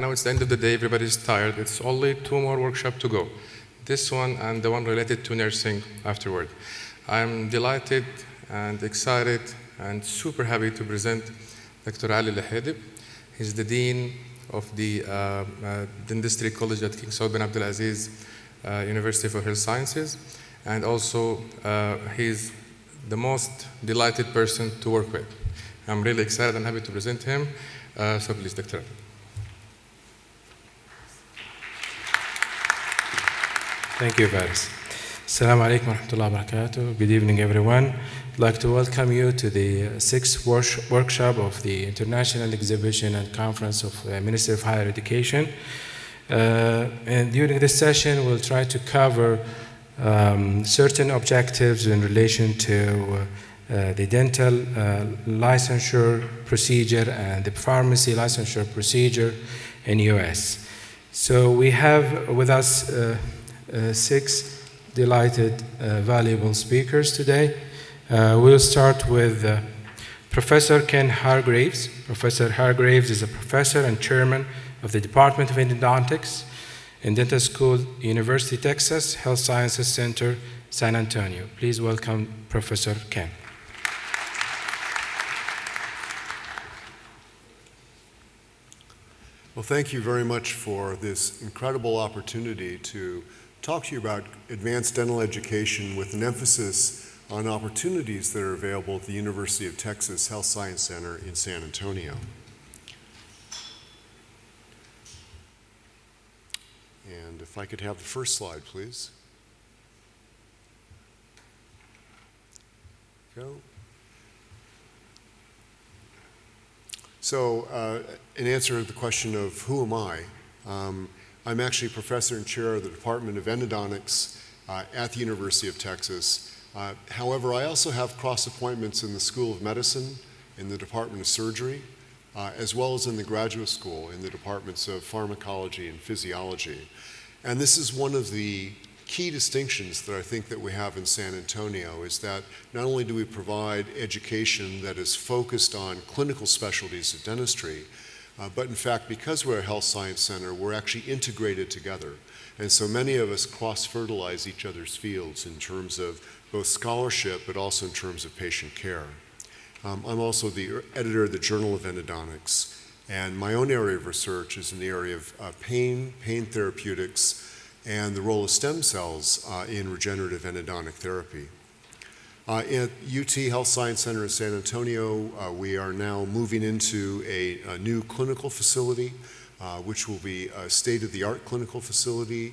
Now it's the end of the day, everybody's tired. It's only 2 more workshops to go. This one and the one related to nursing afterward. I'm delighted and excited and super happy to present Dr. Ali Lahedib. He's the Dean of the Dentistry College at King Saud bin Abdulaziz University for Health Sciences. And also, he's the most delighted person to work with. I'm really excited and happy to present him. So please, Dr. Ali. Thank you, Faris. Assalamu alaikum wa rahmatullahi wa barakatuh. Good evening, everyone. I'd like to welcome you to the 6th workshop of the International Exhibition and Conference of the Ministry of Higher Education. And during this session, we'll try to cover certain objectives in relation to the dental licensure procedure and the pharmacy licensure procedure in US. So we have with us 6 delighted, valuable speakers today. We'll start with Professor Ken Hargreaves. Professor Hargreaves is a professor and chairman of the Department of Endodontics in Dental School, University of Texas Health Sciences Center, San Antonio. Please welcome Professor Ken. Well, thank you very much for this incredible opportunity to talk to you about advanced dental education with an emphasis on opportunities that are available at the University of Texas Health Science Center in San Antonio. And if I could have the first slide, please. Go. So, in answer to the question of who am I, I'm actually professor and chair of the Department of Endodontics at the University of Texas. However, I also have cross appointments in the School of Medicine, in the Department of Surgery, as well as in the graduate school in the departments of pharmacology and physiology. And this is one of the key distinctions that I think that we have in San Antonio, is that not only do we provide education that is focused on clinical specialties of dentistry, but in fact, because we're a health science center, we're actually integrated together. And so many of us cross-fertilize each other's fields in terms of both scholarship, but also in terms of patient care. I'm also the editor of the Journal of Endodontics, and my own area of research is in the area of pain therapeutics, and the role of stem cells in regenerative endodontic therapy. At UT Health Science Center in San Antonio, we are now moving into a new clinical facility, which will be a state-of-the-art clinical facility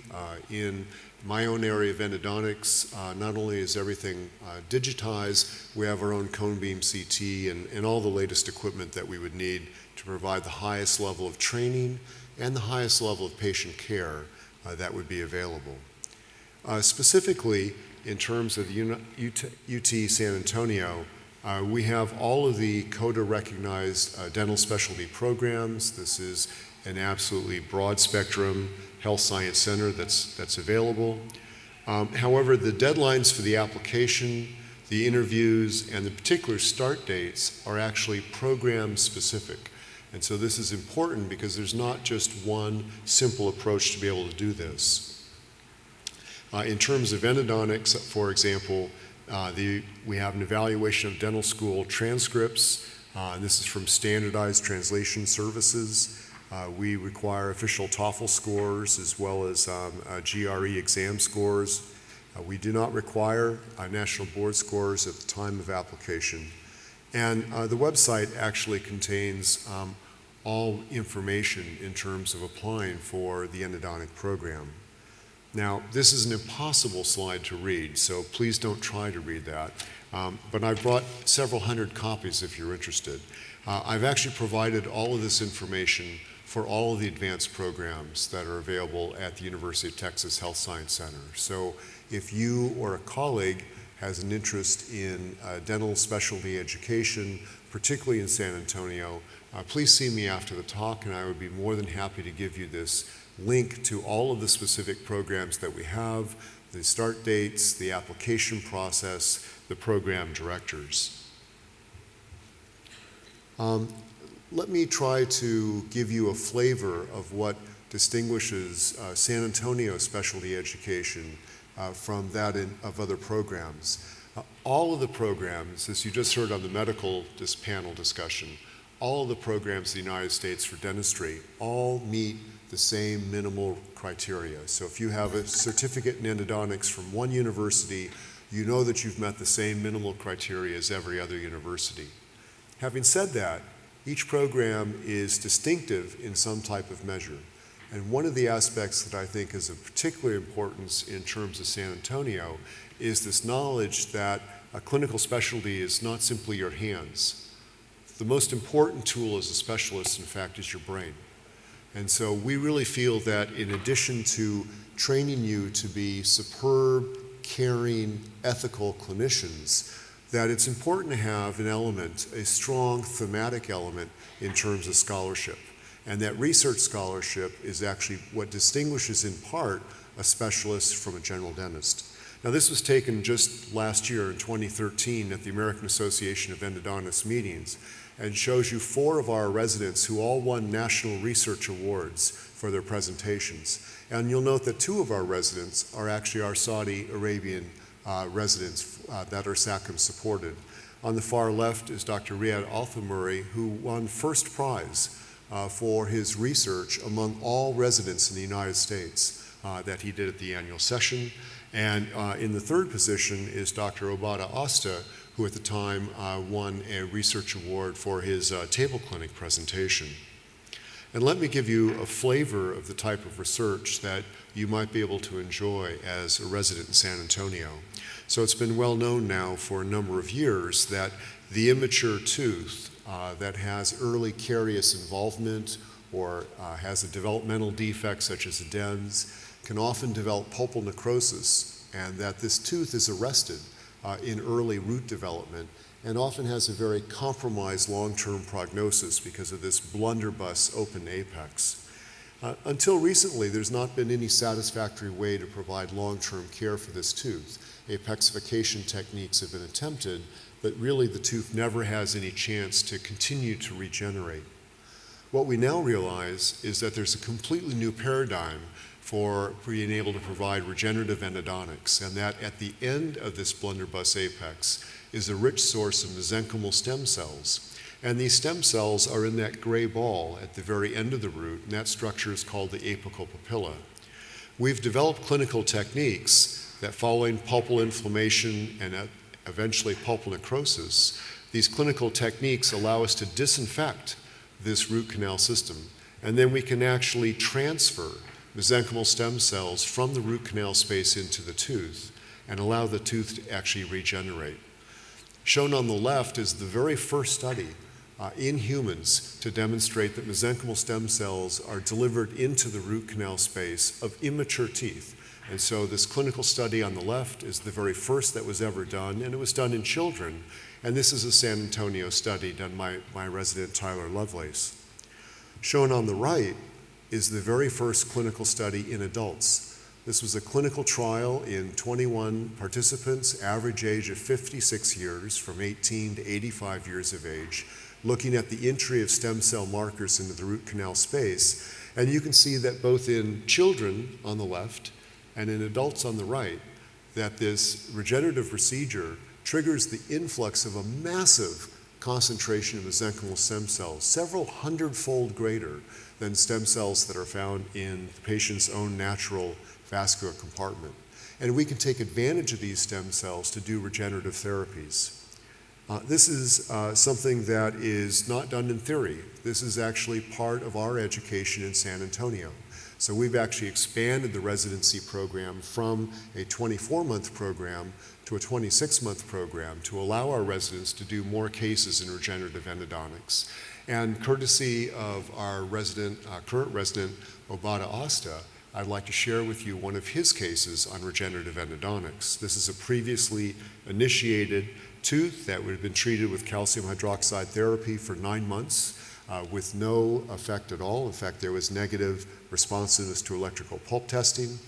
in my own area of endodontics. Not only is everything digitized, we have our own cone beam CT and all the latest equipment that we would need to provide the highest level of training and the highest level of patient care that would be available. Specifically, in terms of UT San Antonio, we have all of the CODA-recognized dental specialty programs. This is an absolutely broad spectrum health science center that's available. However, the deadlines for the application, the interviews, and the particular start dates are actually program specific. And so this is important because there's not just one simple approach to be able to do this. In terms of endodontics, for example, we have an evaluation of dental school transcripts, and this is from standardized translation services. We require official TOEFL scores as well as GRE exam scores. We do not require national board scores at the time of application. And the website actually contains all information in terms of applying for the endodontic program. Now, this is an impossible slide to read, so please don't try to read that. But I've brought several hundred copies if you're interested. I've actually provided all of this information for all of the advanced programs that are available at the University of Texas Health Science Center. So if you or a colleague has an interest in dental specialty education, particularly in San Antonio, please see me after the talk, and I would be more than happy to give you this link to all of the specific programs that we have, the start dates, the application process, the program directors. let me try to give you a flavor of what distinguishes San Antonio specialty education from that of other programs. All of the programs, as you just heard on the medical panel discussion, all of the programs in the United States for dentistry all meet the same minimal criteria. So if you have a certificate in endodontics from one university, you know that you've met the same minimal criteria as every other university. Having said that, each program is distinctive in some type of measure. And one of the aspects that I think is of particular importance in terms of San Antonio is this knowledge that a clinical specialty is not simply your hands. The most important tool as a specialist, in fact, is your brain. And so we really feel that in addition to training you to be superb, caring, ethical clinicians, that it's important to have an element, a strong thematic element in terms of scholarship. And that research scholarship is actually what distinguishes in part a specialist from a general dentist. Now this was taken just last year in 2013 at the American Association of Endodontists meetings, and shows you 4 of our residents who all won national research awards for their presentations. And you'll note that 2 of our residents are actually our Saudi Arabian residents that are SACM supported. On the far left is Dr. Riyad Al-Thamuri, who won first prize for his research among all residents in the United States that he did at the annual session. And in the 3rd position is Dr. Obada Asta, who at the time won a research award for his table clinic presentation. And let me give you a flavor of the type of research that you might be able to enjoy as a resident in San Antonio. So it's been well known now for a number of years that the immature tooth that has early caries involvement or has a developmental defect such as a dens can often develop pulpal necrosis, and that this tooth is arrested in early root development and often has a very compromised long-term prognosis because of this blunderbuss open apex. Until recently, there's not been any satisfactory way to provide long-term care for this tooth. Apexification techniques have been attempted, but really the tooth never has any chance to continue to regenerate. What we now realize is that there's a completely new paradigm for being able to provide regenerative endodontics, and that at the end of this blunderbuss apex is a rich source of mesenchymal stem cells. And these stem cells are in that gray ball at the very end of the root, and that structure is called the apical papilla. We've developed clinical techniques that following pulpal inflammation and eventually pulpal necrosis, these clinical techniques allow us to disinfect this root canal system, and then we can actually transfer mesenchymal stem cells from the root canal space into the tooth and allow the tooth to actually regenerate. Shown on the left is the very first study in humans to demonstrate that mesenchymal stem cells are delivered into the root canal space of immature teeth. And so this clinical study on the left is the very first that was ever done, and it was done in children. And this is a San Antonio study done by my resident Tyler Lovelace. Shown on the right is the very first clinical study in adults. This was a clinical trial in 21 participants, average age of 56 years, from 18 to 85 years of age, looking at the entry of stem cell markers into the root canal space. And you can see that both in children on the left and in adults on the right, that this regenerative procedure triggers the influx of a massive concentration of mesenchymal stem cells, several hundredfold greater than stem cells that are found in the patient's own natural vascular compartment. And we can take advantage of these stem cells to do regenerative therapies. This is something that is not done in theory. This is actually part of our education in San Antonio. So we've actually expanded the residency program from a 24-month program to a 26-month program to allow our residents to do more cases in regenerative endodontics. And courtesy of our current resident, Obada Asta, I'd like to share with you one of his cases on regenerative endodontics. This is a previously initiated tooth that would have been treated with calcium hydroxide therapy for 9 months with no effect at all. In fact, there was negative responsiveness to electrical pulp testing.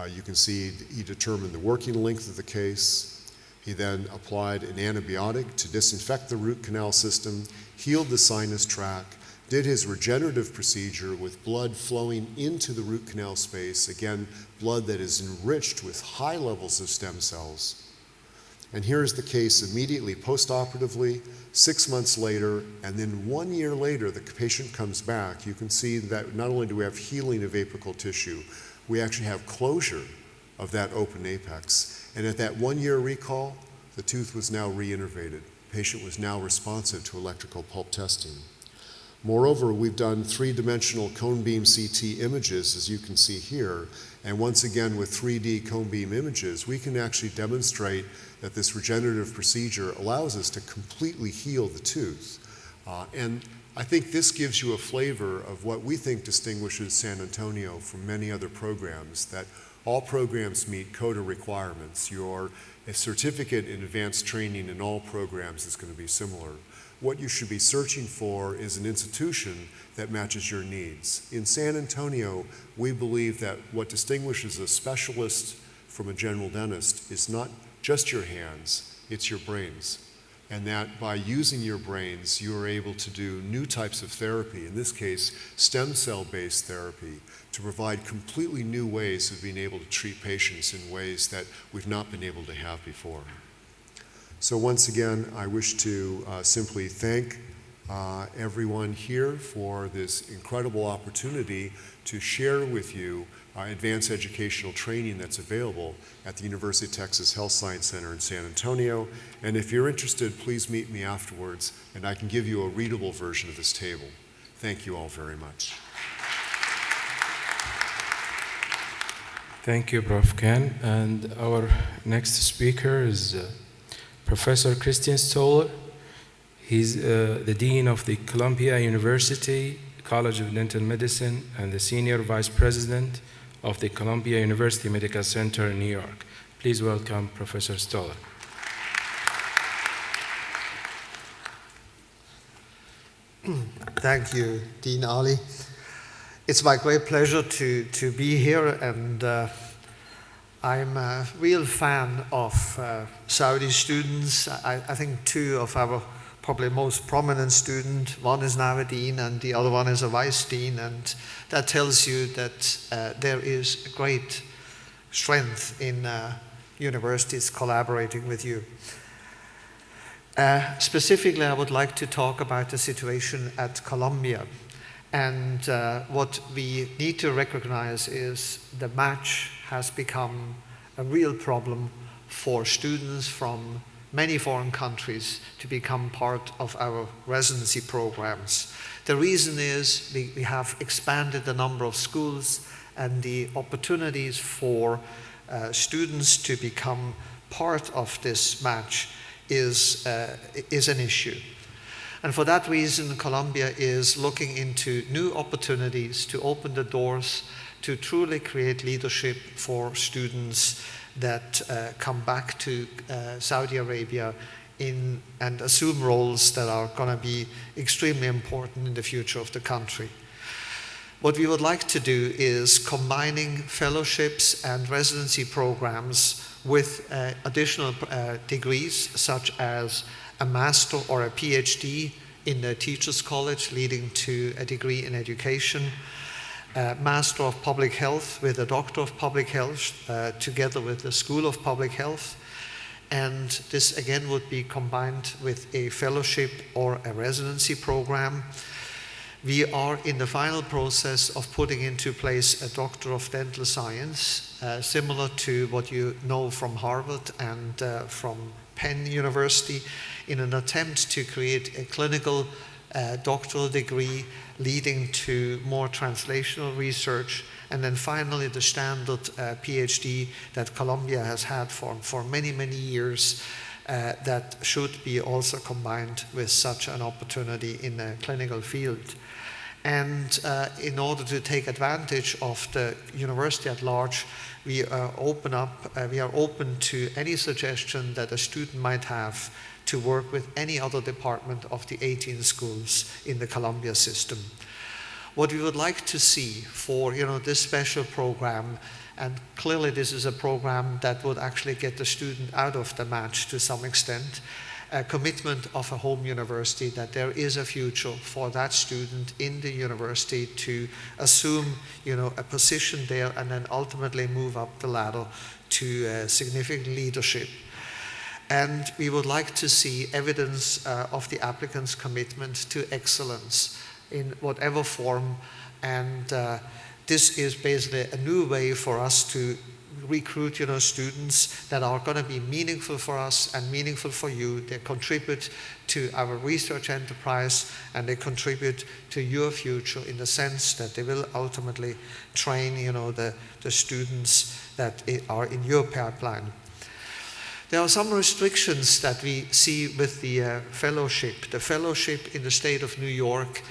You can see he determined the working length of the case. He then applied an antibiotic to disinfect the root canal system, healed the sinus tract, did his regenerative procedure with blood flowing into the root canal space, again, blood that is enriched with high levels of stem cells. And here's the case immediately post-operatively, 6 months later, and then 1 year later, the patient comes back. You can see that not only do we have healing of apical tissue, we actually have closure of that open apex. And at that 1 year recall, the tooth was now reinnervated. The patient was now responsive to electrical pulp testing. Moreover, we've done three-dimensional cone beam CT images, as you can see here, and once again with 3D cone beam images, we can actually demonstrate that this regenerative procedure allows us to completely heal the tooth. And I think this gives you a flavor of what we think distinguishes San Antonio from many other programs, that all programs meet CODA requirements. Your certificate in advanced training in all programs is going to be similar. What you should be searching for is an institution that matches your needs. In San Antonio, we believe that what distinguishes a specialist from a general dentist is not just your hands, it's your brains. And that by using your brains, you are able to do new types of therapy, in this case, stem cell-based therapy, to provide completely new ways of being able to treat patients in ways that we've not been able to have before. So once again, I wish to simply thank everyone here for this incredible opportunity to share with you advanced educational training that's available at the University of Texas Health Science Center in San Antonio. And if you're interested, please meet me afterwards, and I can give you a readable version of this table. Thank you all very much. Thank you, Prof. Ken. And our next speaker is Professor Christian Stoller. He's the Dean of the Columbia University College of Dental Medicine and the Senior Vice President of the Columbia University Medical Center in New York. Please welcome Professor Stoller. Thank you, Dean Ali. It's my great pleasure to be here, and I'm a real fan of Saudi students. I think two of our probably most prominent students, one is now a dean and the other one is a vice dean, and that tells you that there is great strength in universities collaborating with you. Specifically, I would like to talk about the situation at Columbia. And what we need to recognize is the match has become a real problem for students from many foreign countries to become part of our residency programs. The reason is we have expanded the number of schools, and the opportunities for students to become part of this match is an issue. And for that reason, Columbia is looking into new opportunities to open the doors to truly create leadership for students that come back to Saudi Arabia and assume roles that are going to be extremely important in the future of the country. What we would like to do is combining fellowships and residency programs with additional degrees, such as a master or a PhD in the Teachers College, leading to a degree in education, Master of Public Health with a Doctor of Public Health, together with the School of Public Health. And this again would be combined with a fellowship or a residency program. We are in the final process of putting into place a Doctor of Dental Science, similar to what you know from Harvard and from Penn University, in an attempt to create a clinical doctoral degree leading to more translational research, and then finally the standard PhD that Columbia has had for many, many years that should be also combined with such an opportunity in the clinical field. And in order to take advantage of the university at large, we are open to any suggestion that a student might have to work with any other department of the 18 schools in the Columbia system. What we would like to see for this special program, and clearly this is a program that would actually get the student out of the match to some extent, a commitment of a home university, that there is a future for that student in the university to assume a position there and then ultimately move up the ladder to significant leadership. And we would like to see evidence of the applicant's commitment to excellence in whatever form. And this is basically a new way for us to recruit students that are going to be meaningful for us and meaningful for you. They contribute to our research enterprise, and they contribute to your future in the sense that they will ultimately train the students that are in your pipeline. There are some restrictions that we see with the fellowship. The fellowship in the state of New York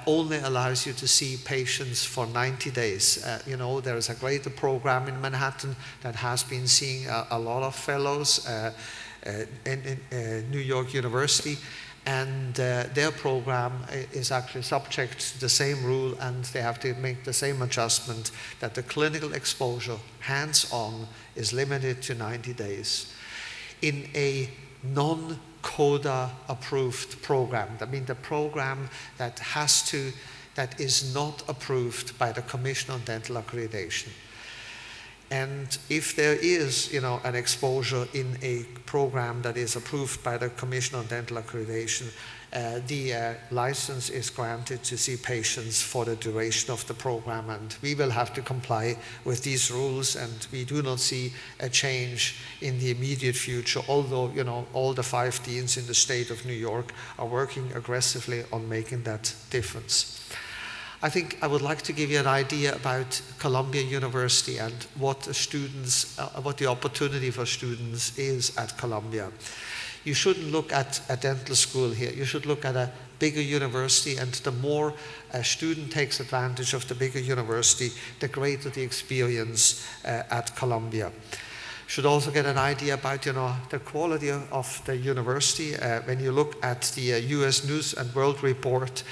only allows you to see patients for 90 days. There is a greater program in Manhattan that has been seeing a lot of fellows in New York University, and their program is actually subject to the same rule, and they have to make the same adjustment that the clinical exposure, hands-on, is limited to 90 days. In a non-CODA approved program, I mean the program that is not approved by the Commission on Dental Accreditation. And if there is, an exposure in a program that is approved by the Commission on Dental Accreditation, the license is granted to see patients for the duration of the program, and we will have to comply with these rules, and we do not see a change in the immediate future, although, all the 5 deans in the state of New York are working aggressively on making that difference. I think I would like to give you an idea about Columbia University and what the opportunity for students is at Columbia. You shouldn't look at a dental school here. You should look at a bigger university, and the more a student takes advantage of the bigger university, the greater the experience at Columbia. Should also get an idea about the quality of the university. When you look at the US News and World Report,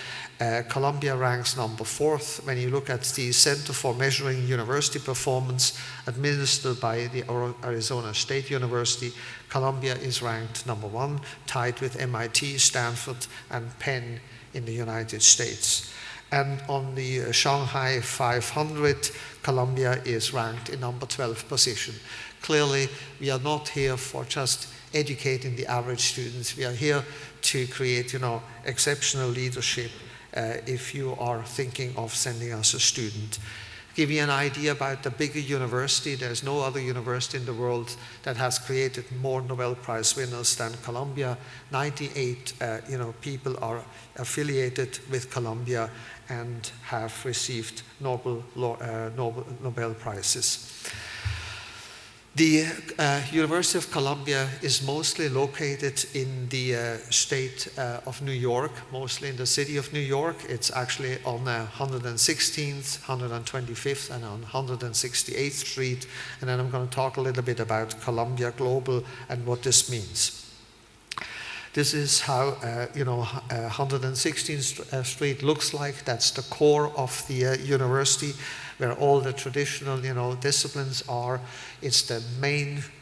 Columbia ranks number 4th. When you look at the Center for Measuring University Performance administered by the Arizona State University, Columbia is ranked number 1, tied with MIT, Stanford, and Penn in the United States. And on the Shanghai 500, Columbia is ranked in number 12 position. Clearly, we are not here for just educating the average students. We are here to create, exceptional leadership if you are thinking of sending us a student. Give you an idea about the bigger university. There's no other university in the world that has created more Nobel Prize winners than Columbia. 98 people are affiliated with Columbia and have received Nobel Prizes. The University of Columbia is mostly located in the state of New York, mostly in the city of New York. It's actually on 116th, 125th, and on 168th Street. And then I'm going to talk a little bit about Columbia Global and what this means. This is how 116th Street looks like. That's the core of the university, where all the traditional, disciplines are. It's the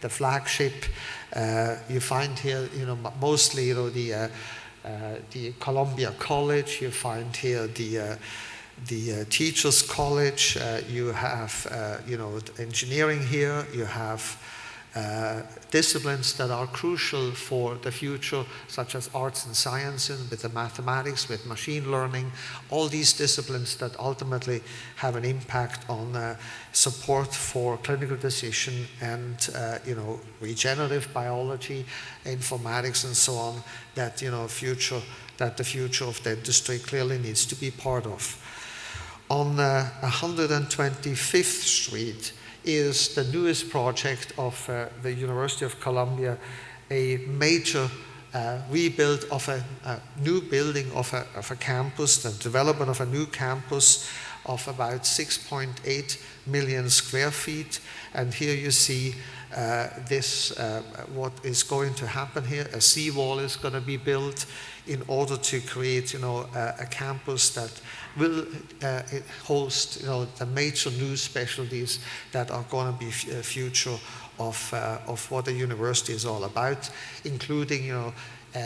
flagship. You find here, mostly, the Columbia College. You find here the Teachers College. You have, engineering here. You have disciplines that are crucial for the future, such as arts and sciences, with the mathematics, with machine learning, all these disciplines that ultimately have an impact on support for clinical decision and regenerative biology, informatics, and so on, that the future of dentistry clearly needs to be part of. On 125th Street is the newest project of the University of Columbia, a major rebuild of a new building of a campus, the development of a new campus of about 6.8 million square feet. And here you see what is going to happen here. A seawall is going to be built in order to create, a campus that will host, the major new specialties that are going to be future of what a university is all about, including,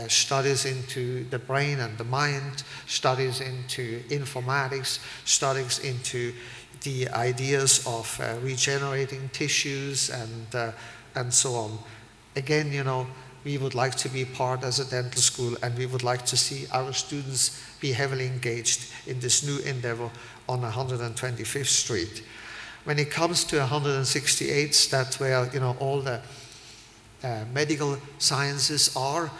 studies into the brain and the mind, studies into informatics, studies into the ideas of regenerating tissues and so on. Again, we would like to be part as a dental school, and we would like to see our students be heavily engaged in this new endeavor on 125th Street. When it comes to 168th, that's where all the medical sciences are.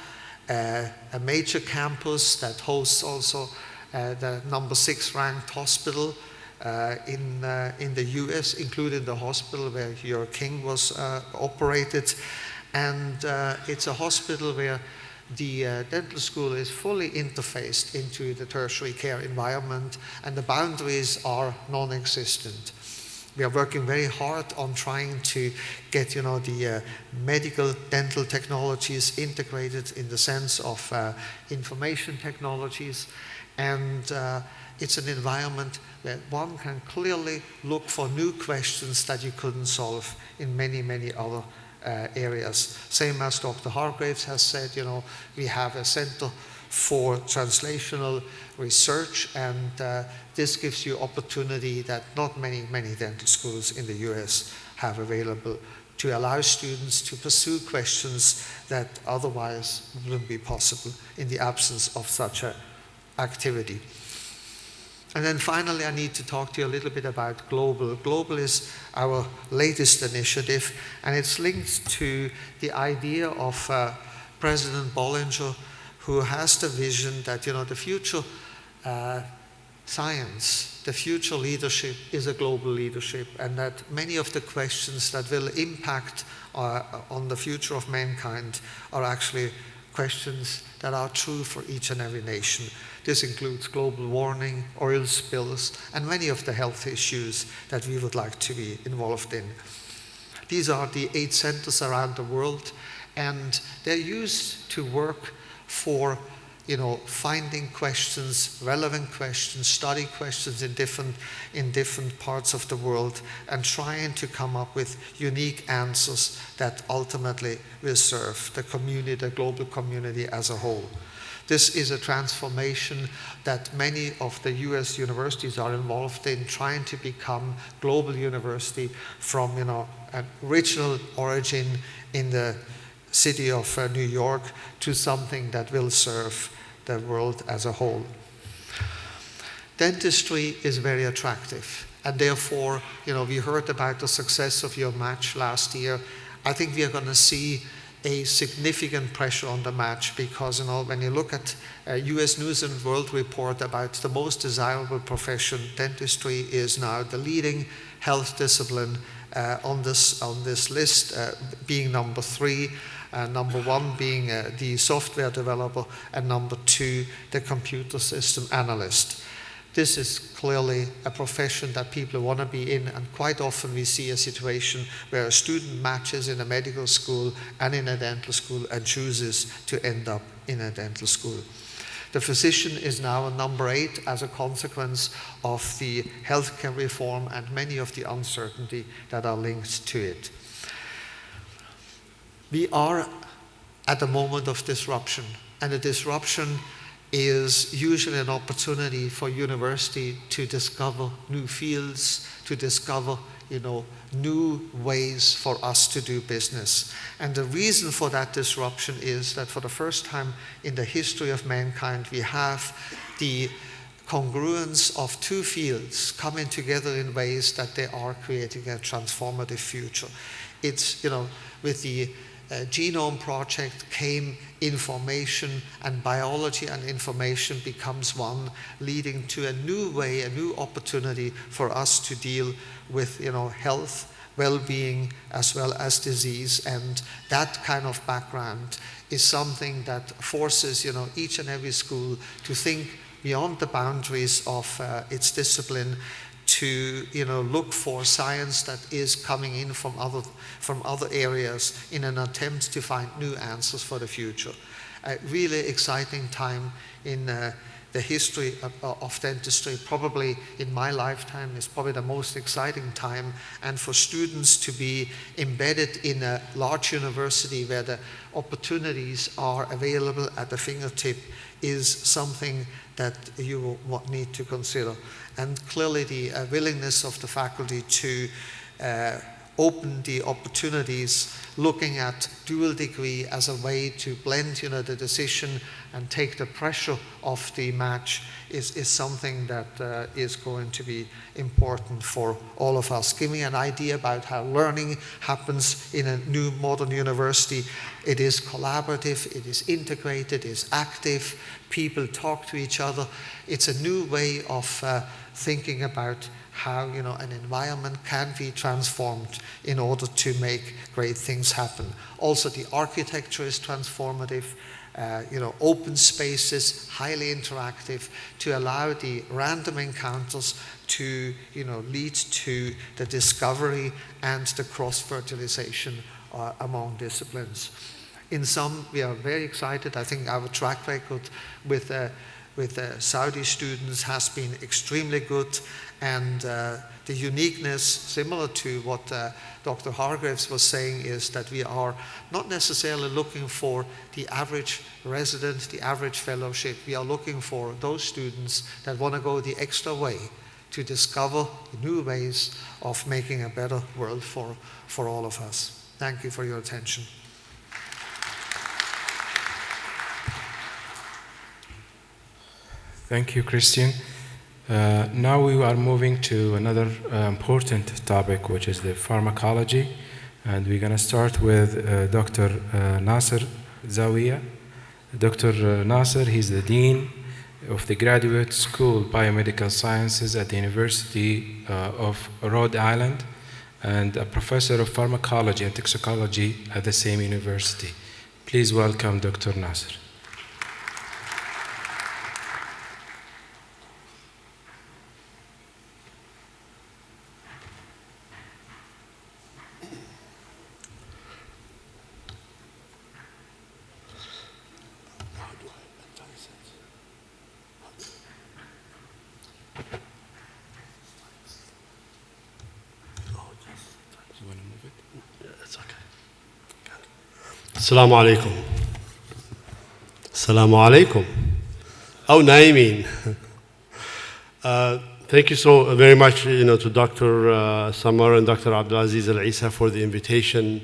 A major campus that hosts also the number 6 ranked hospital in the US, including the hospital where your king was operated. And it's a hospital where the dental school is fully interfaced into the tertiary care environment, and the boundaries are non-existent. We are working very hard on trying to get, the medical dental technologies integrated in the sense of information technologies, and it's an environment where one can clearly look for new questions that you couldn't solve in many, many other areas. Same as Dr. Hargraves has said, we have a center for translational research, and this gives you opportunity that not many dental schools in the US have available to allow students to pursue questions that otherwise wouldn't be possible in the absence of such an activity. And then finally, I need to talk to you a little bit about Global. Global is our latest initiative, and it's linked to the idea of President Bollinger, who has the vision that, the future science, the future leadership is a global leadership, and that many of the questions that will impact on the future of mankind are actually questions that are true for each and every nation. This includes global warming, oil spills, and many of the health issues that we would like to be involved in. These are the 8 centers around the world, and they're used to work for finding questions, relevant questions, study questions in different parts of the world, and trying to come up with unique answers that ultimately will serve the community, the global community as a whole. This is a transformation that many of the US universities are involved in, trying to become global university from an original origin in the city of New York to something that will serve the world as a whole. Dentistry is very attractive, and therefore, we heard about the success of your match last year. I think we are going to see a significant pressure on the match because, when you look at US News and World Report about the most desirable profession, dentistry is now the leading health discipline on this list, being number 3. Number 1 being the software developer, and number 2, the computer system analyst. This is clearly a profession that people want to be in, and quite often we see a situation where a student matches in a medical school and in a dental school and chooses to end up in a dental school. The physician is now number 8 as a consequence of the healthcare reform and many of the uncertainty that are linked to it. We are at a moment of disruption, and the disruption is usually an opportunity for university to discover new fields, to discover, new ways for us to do business. And the reason for that disruption is that for the first time in the history of mankind, we have the congruence of 2 fields coming together in ways that they are creating a transformative future. It's, with the Genome Project came information, and biology and information becomes one, leading to a new way, a new opportunity for us to deal with health, well-being, as well as disease. And that kind of background is something that forces each and every school to think beyond the boundaries of its discipline, to look for science that is coming in from other areas in an attempt to find new answers for the future. A really exciting time in the history of dentistry. Probably in my lifetime is probably the most exciting time, and for students to be embedded in a large university where the opportunities are available at the fingertip is something that you will need to consider. And clearly the willingness of the faculty to open the opportunities, looking at dual degree as a way to blend the decision and take the pressure off the match is something that is going to be important for all of us. Giving an idea about how learning happens in a new modern university. It is collaborative, it is integrated, it is active, people talk to each other. It's a new way of thinking about how an environment can be transformed in order to make great things happen. Also, the architecture is transformative. Open spaces, highly interactive, to allow the random encounters to lead to the discovery and the cross-fertilization among disciplines. In sum, we are very excited. I think our track record with Saudi students has been extremely good, and the uniqueness, similar to what Dr. Hargreaves was saying, is that we are not necessarily looking for the average resident, the average fellowship. We are looking for those students that want to go the extra way to discover new ways of making a better world for all of us. Thank you for your attention. Thank you, Christian. Now we are moving to another important topic, which is the pharmacology. And we're going to start with Dr. Nasser Zawiya. Dr. Nasser, he's the Dean of the Graduate School Biomedical Sciences at the University of Rhode Island and a professor of pharmacology and toxicology at the same university. Please welcome Dr. Nasser. السلام عليكم. السلام عليكم. أو نايمين. Thank you so very much, to Dr. Samar and Dr. Abdulaziz Al Isa for the invitation.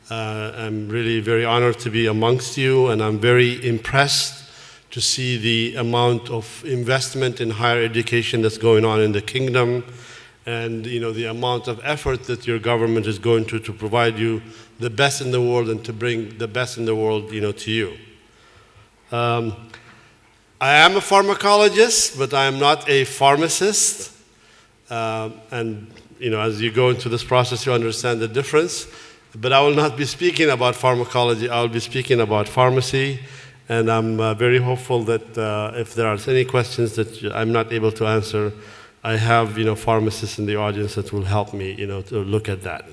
I'm really very honored to be amongst you, and I'm very impressed to see the amount of investment in higher education that's going on in the kingdom, and the amount of effort that your government is going to provide you the best in the world and to bring the best in the world to you. I am a pharmacologist, but I am not a pharmacist. And as you go into this process, you understand the difference. But I will not be speaking about pharmacology. I will be speaking about pharmacy. And I'm very hopeful that if there are any questions that I'm not able to answer, I have pharmacists in the audience that will help me to look at that.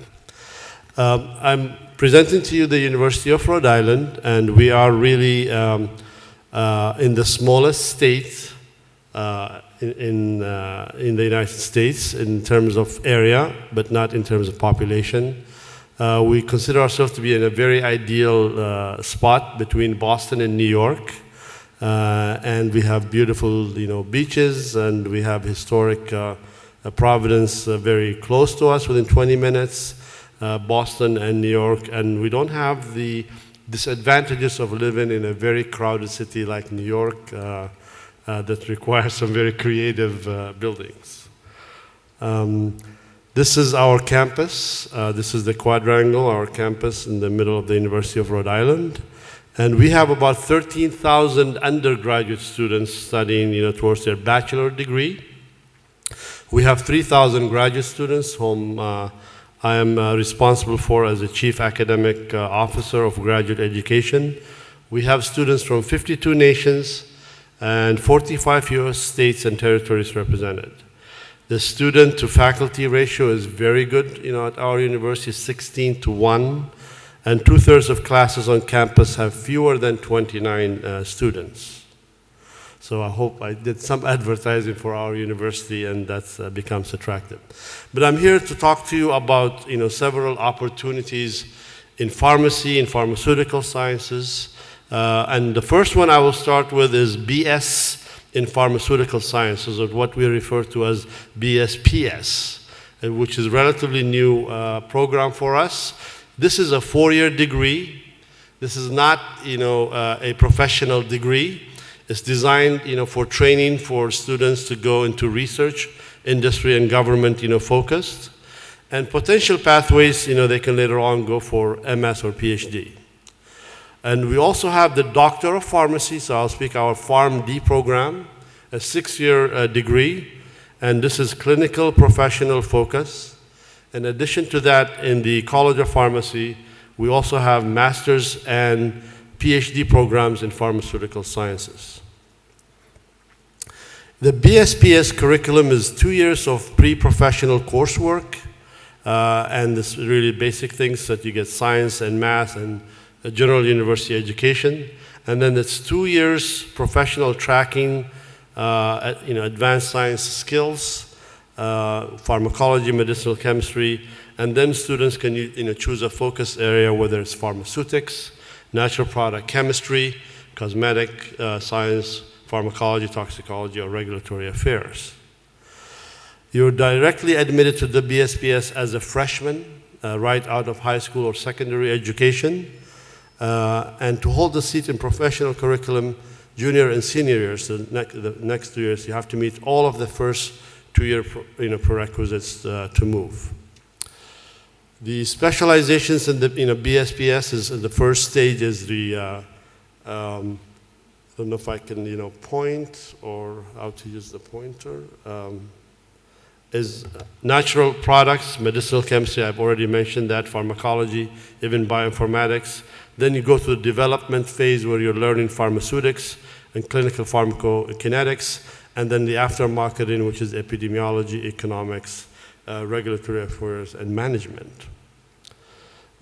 I'm presenting to you the University of Rhode Island, and we are really in the smallest state in the United States in terms of area, but not in terms of population. We consider ourselves to be in a very ideal spot between Boston and New York, and we have beautiful beaches, and we have historic Providence very close to us within 20 minutes. Boston and New York, and we don't have the disadvantages of living in a very crowded city like New York that requires some very creative buildings. This is our campus. This is the quadrangle, our campus in the middle of the University of Rhode Island. And we have about 13,000 undergraduate students studying towards their bachelor degree. We have 3,000 graduate students whom I am responsible for as the Chief Academic Officer of Graduate Education. We have students from 52 nations and 45 US states and territories represented. The student to faculty ratio is very good, at our university, 16:1, and 2/3 of classes on campus have fewer than 29 students. So I hope I did some advertising for our university, and that becomes attractive. But I'm here to talk to you about, several opportunities in pharmacy, in pharmaceutical sciences. And the first one I will start with is BS in pharmaceutical sciences, or what we refer to as BSPS, which is a relatively new program for us. This is a 4-year degree. This is not, a professional degree. It's designed, for training for students to go into research, industry, and government, focused. And potential pathways, they can later on go for MS or PhD. And we also have the Doctor of Pharmacy, so I'll speak our PharmD program, a 6-year degree, and this is clinical professional focus. In addition to that, in the College of Pharmacy, we also have master's and PhD programs in pharmaceutical sciences. The BSPS curriculum is 2 years of pre-professional coursework, and this really basic things that you get science and math and a general university education. And then it's 2 years professional tracking, advanced science skills, pharmacology, medicinal chemistry, and then students can choose a focus area, whether it's pharmaceutics, natural product chemistry, cosmetic science, pharmacology, toxicology, or regulatory affairs. You're directly admitted to the BSPS as a freshman, right out of high school or secondary education. And to hold a seat in professional curriculum, junior and senior years, the next 2 years, you have to meet all of the first 2-year prerequisites to move. The specializations in the BSPS is the first stage is the I don't know if I can point or how to use the pointer. Is natural products, medicinal chemistry, I've already mentioned that, pharmacology, even bioinformatics. Then you go to the development phase where you're learning pharmaceutics and clinical pharmacokinetics, and then the aftermarketing, which is epidemiology, economics, regulatory affairs, and management.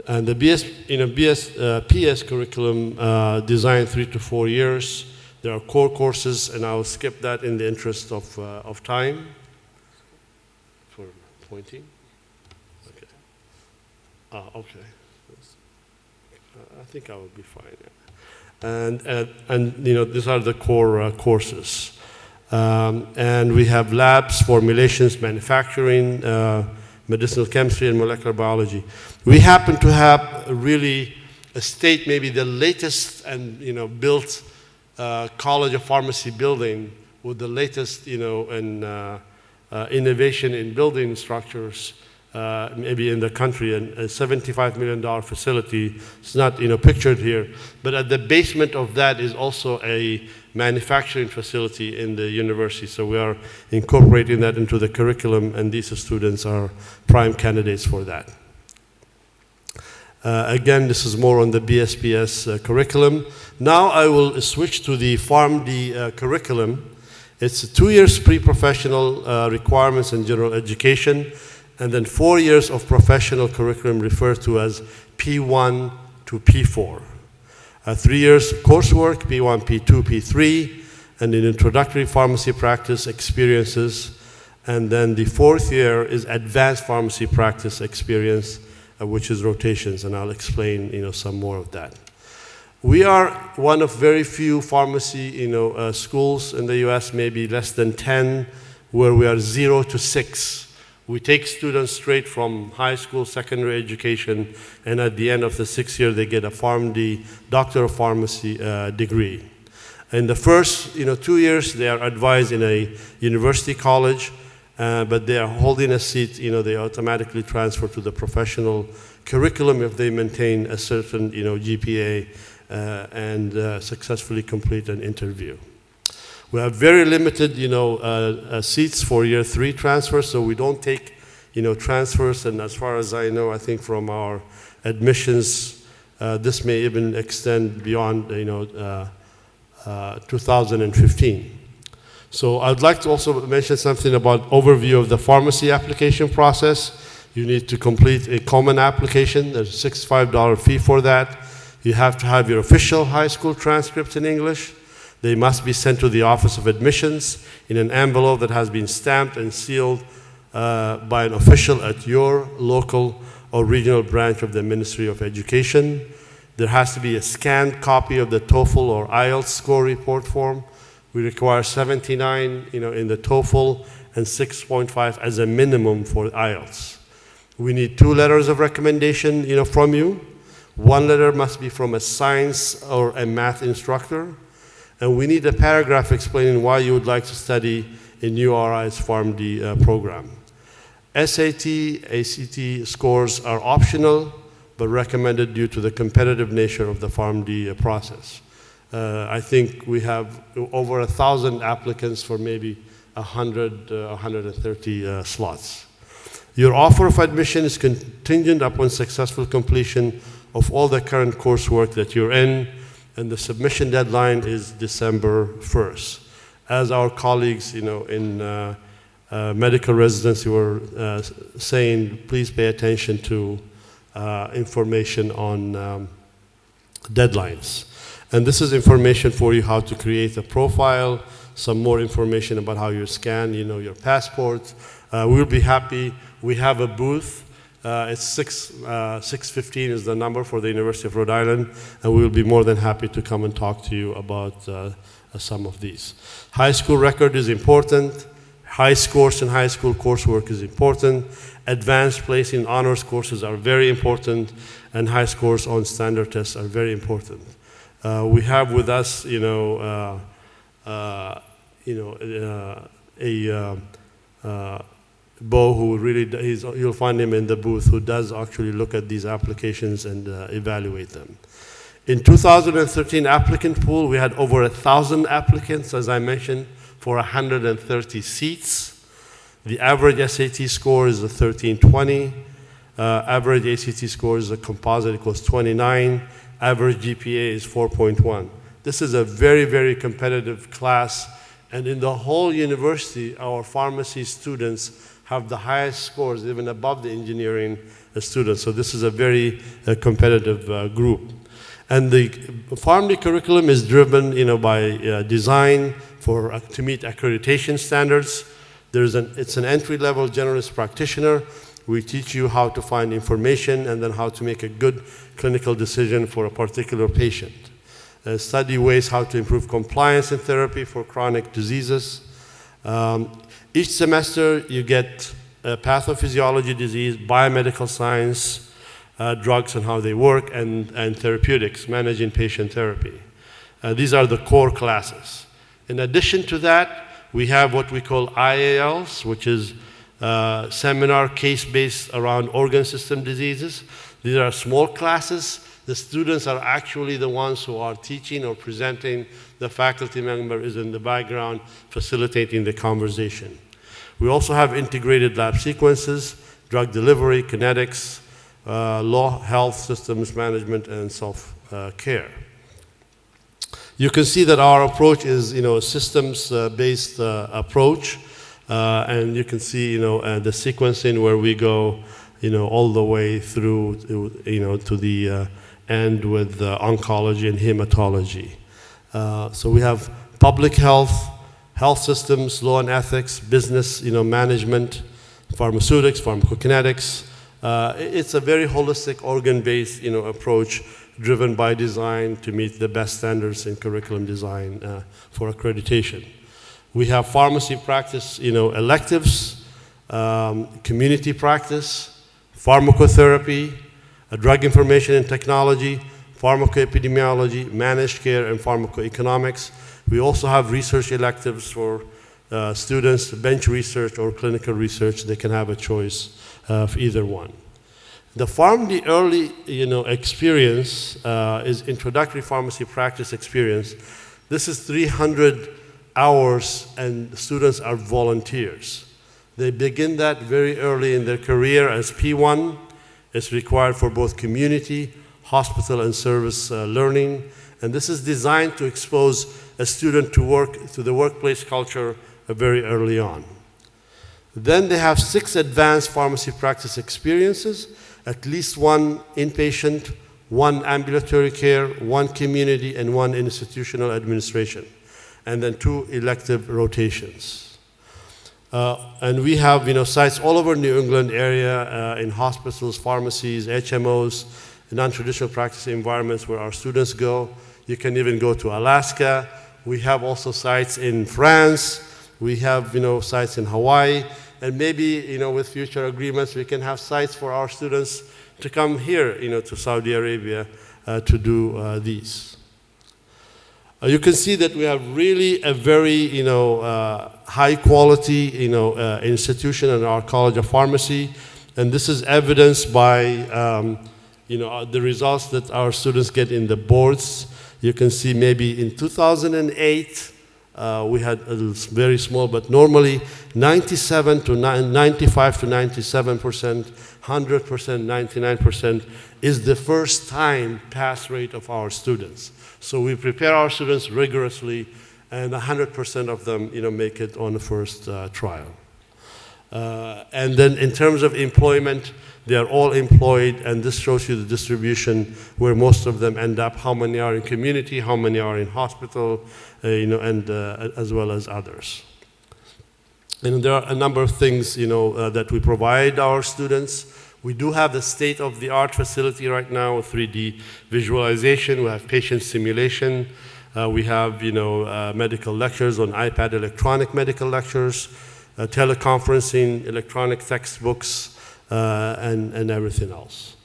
And the PS curriculum designed 3 to 4 years. There are core courses, and I'll skip that in the interest of time. For pointing? Okay. Okay. I think I will be fine. Yeah. And these are the core courses. And we have labs, formulations, manufacturing, medicinal chemistry, and molecular biology. We happen to have really a state, maybe the latest and built College of Pharmacy building with the latest innovation in building structures, maybe in the country, and a $75 million facility. It's not pictured here, but at the basement of that is also a manufacturing facility in the university. So we are incorporating that into the curriculum, and these students are prime candidates for that. Again, this is more on the BSPS curriculum. Now I will switch to the PharmD curriculum. It's 2 years pre-professional requirements in general education, and then 4 years of professional curriculum referred to as P1 to P4. 3 years coursework, P1, P2, P3, and an introductory pharmacy practice experiences. And then the 4th year is advanced pharmacy practice experience, which is rotations, and I'll explain some more of that. We are one of very few pharmacy schools in the US, maybe less than 10, where we are 0 to 6. We take students straight from high school, secondary education, and at the end of the 6th year, they get a PharmD, Doctor of Pharmacy degree. In the first 2 years, they are advised in a university college, but they are holding a seat, they automatically transfer to the professional curriculum if they maintain a certain GPA and successfully complete an interview. We have very limited, seats for year 3 transfers, so we don't take, transfers. And as far as I know, I think from our admissions, this may even extend beyond, 2015. So I'd like to also mention something about overview of the pharmacy application process. You need to complete a common application. There's a $65 fee for that. You have to have your official high school transcripts in English. They must be sent to the Office of Admissions in an envelope that has been stamped and sealed by an official at your local or regional branch of the Ministry of Education. There has to be a scanned copy of the TOEFL or IELTS score report form. We require 79, in the TOEFL and 6.5 as a minimum for IELTS. We need 2 letters of recommendation, from you. 1 letter must be from a science or a math instructor. And we need a paragraph explaining why you would like to study in URI's PharmD program. SAT, ACT scores are optional, but recommended due to the competitive nature of the PharmD process. I think we have over 1,000 applicants for maybe 100, 130 slots. Your offer of admission is contingent upon successful completion of all the current coursework that you're in, and the submission deadline is December 1st. As our colleagues, in medical residency were saying, please pay attention to information on deadlines. And this is information for you how to create a profile, some more information about how you scan, your passport. We'll be happy. We have a booth. It's 615 is the number for the University of Rhode Island, and we will be more than happy to come and talk to you about some of these. High school record is important. High scores in high school coursework is important. Advanced placing in honors courses are very important, and high scores on standard tests are very important. We have with us, Bo, who really, you'll find him in the booth, who does actually look at these applications and evaluate them. In 2013 applicant pool, we had over 1,000 applicants, as I mentioned, for 130 seats. The average SAT score is a 1320. Average ACT score is a composite equals 29. Average GPA is 4.1. This is a very, very competitive class. And in the whole university, our pharmacy students have the highest scores, even above the engineering students. So this is a very competitive group. And the PharmD curriculum is driven, by design to meet accreditation standards. It's an entry-level generalist practitioner. We teach you how to find information and then how to make a good clinical decision for a particular patient. Study ways how to improve compliance in therapy for chronic diseases. Each semester you get pathophysiology disease, biomedical science, drugs and how they work, and therapeutics, managing patient therapy. These are the core classes. In addition to that, we have what we call IALs, which is seminar case-based around organ system diseases. These are small classes. The students are actually the ones who are teaching or presenting. The faculty member is in the background facilitating the conversation. We also have integrated lab sequences, drug delivery, kinetics, law, health systems management, and self-care. You can see that our approach is, a systems-based approach, and you can see, the sequencing where we go, all the way through, to the end with oncology and hematology. So we have public health, health systems, law and ethics, business, management, pharmaceutics, pharmacokinetics. It's a very holistic organ-based, approach driven by design to meet the best standards in curriculum design for accreditation. We have pharmacy practice, electives, community practice, pharmacotherapy, drug information and technology, pharmacoepidemiology, managed care, and pharmacoeconomics. We also have research electives for students, bench research or clinical research. They can have a choice of either one. The PharmD early, experience is introductory pharmacy practice experience. This is 300 hours, and students are volunteers. They begin that very early in their career as P1. It's required for both community, hospital and service learning. And this is designed to expose a student to the workplace culture very early on. Then they have 6 advanced pharmacy practice experiences, at least 1 inpatient, 1 ambulatory care, 1 community, and 1 institutional administration, and then 2 elective rotations. And we have sites all over New England area in hospitals, pharmacies, HMOs, non-traditional practice environments where our students go. You can even go to Alaska. We have also sites in France. We have sites in Hawaii. And maybe with future agreements, we can have sites for our students to come here to Saudi Arabia to do these. You can see that we have really a very high quality institution in our College of Pharmacy, and this is evidenced by the results that our students get in the boards. You can see maybe in 2008 we had a very small, but normally 95 to 97%, 100%, 99% is the first time pass rate of our students. So we prepare our students rigorously, and 100% of them make it on the first trial. And then in terms of employment, they are all employed, and this shows you the distribution where most of them end up, how many are in community, how many are in hospital, and as well as others. And there are a number of things that we provide our students. We do have the state-of-the-art facility right now, 3D visualization. We have patient simulation. We have medical lectures on iPad, electronic medical lectures, teleconferencing, electronic textbooks, and everything else.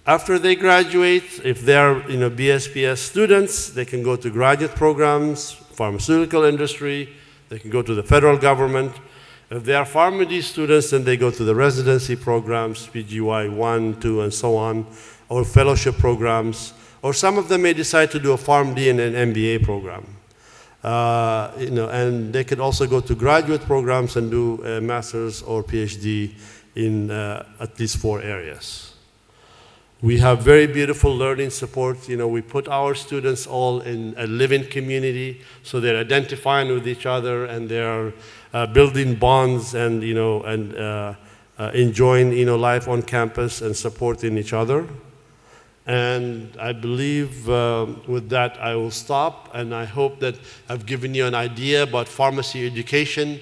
After they graduate, if they're BSPS students, they can go to graduate programs, pharmaceutical industry, they can go to the federal government. If they are PharmD students, then they go to the residency programs, PGY 1, 2, and so on, or fellowship programs, or some of them may decide to do a PharmD and an MBA program. And they could also go to graduate programs and do a master's or PhD in at least 4 areas. We have very beautiful learning support. We put our students all in a living community, so they're identifying with each other and they're building bonds and enjoying life on campus and supporting each other. And I believe with that I will stop, and I hope that I've given you an idea about pharmacy education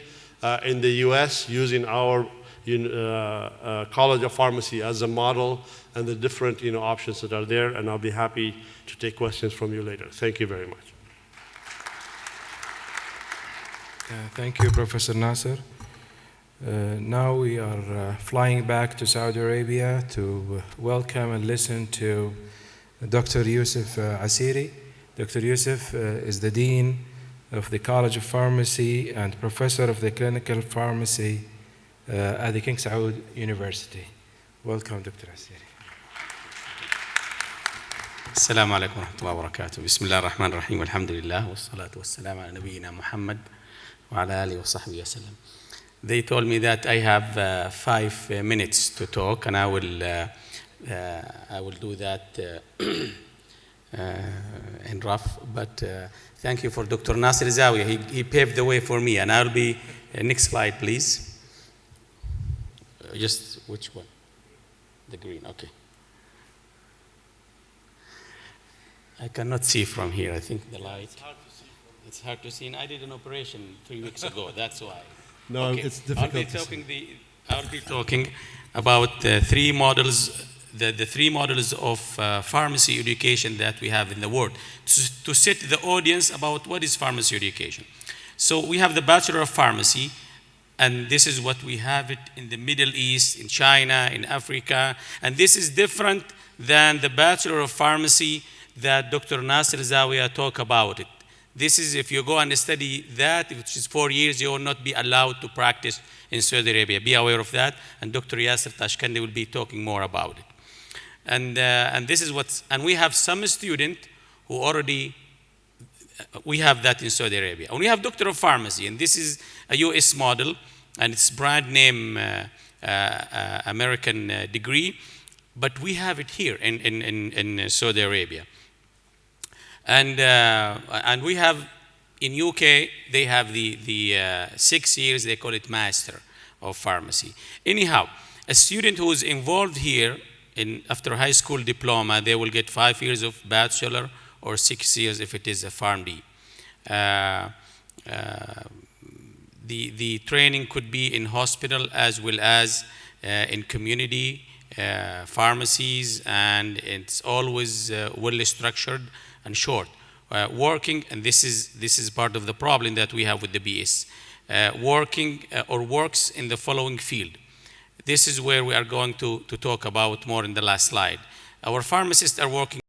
in the US using our College of Pharmacy as a model and the different options that are there, and I'll be happy to take questions from you later. Thank you very much. Thank you, Professor Nasser. Now we are flying back to Saudi Arabia to welcome and listen to Dr. Yusuf Asiri. Dr. Yusuf is the Dean of the College of Pharmacy and Professor of the Clinical Pharmacy at the King Saud University. Welcome, Dr. Asiri. السلام عليكم ورحمة الله وبركاته. بسم الله الرحمن الرحيم والحمد لله والصلاة والسلام على نبينا محمد وعلى آله وصحبه وسلم. They told me that I have 5 minutes to talk, and I will do that in rough. But thank you for Dr. Nasser Zawiya. He paved the way for me, and I'll be next slide, please. Just which one? The green. Okay. I cannot see from here. I think the light. It's hard to see. And I did an operation 3 weeks ago. That's why. No, okay. It's difficult to see. I'll be talking about the 3 models, the 3 models of pharmacy education that we have in the world, to set the audience about what is pharmacy education. So we have the Bachelor of Pharmacy, and this is what we have it in the Middle East, in China, in Africa, and this is different than the Bachelor of Pharmacy that Dr. Nasser Zawiya talked about it. This is, if you go and study that, which is 4 years, you will not be allowed to practice in Saudi Arabia. Be aware of that, and Dr. Yasser Tashkandi will be talking more about it. And this is what's, and we have some student who already, we have that in Saudi Arabia. And we have Doctor of Pharmacy, and this is a US model, and it's brand name American degree. but we have it here in Saudi Arabia. And we have, in UK, they have the 6 years, they call it Master of Pharmacy. Anyhow, a student who is involved here after high school diploma, they will get 5 years of bachelor or 6 years if it is a PharmD. The training could be in hospital as well as in community pharmacies, and it's always well structured and short. Working, and this is part of the problem that we have with the BS, working or works in the following field. This is where we are going to talk about more in the last slide. Our pharmacists are working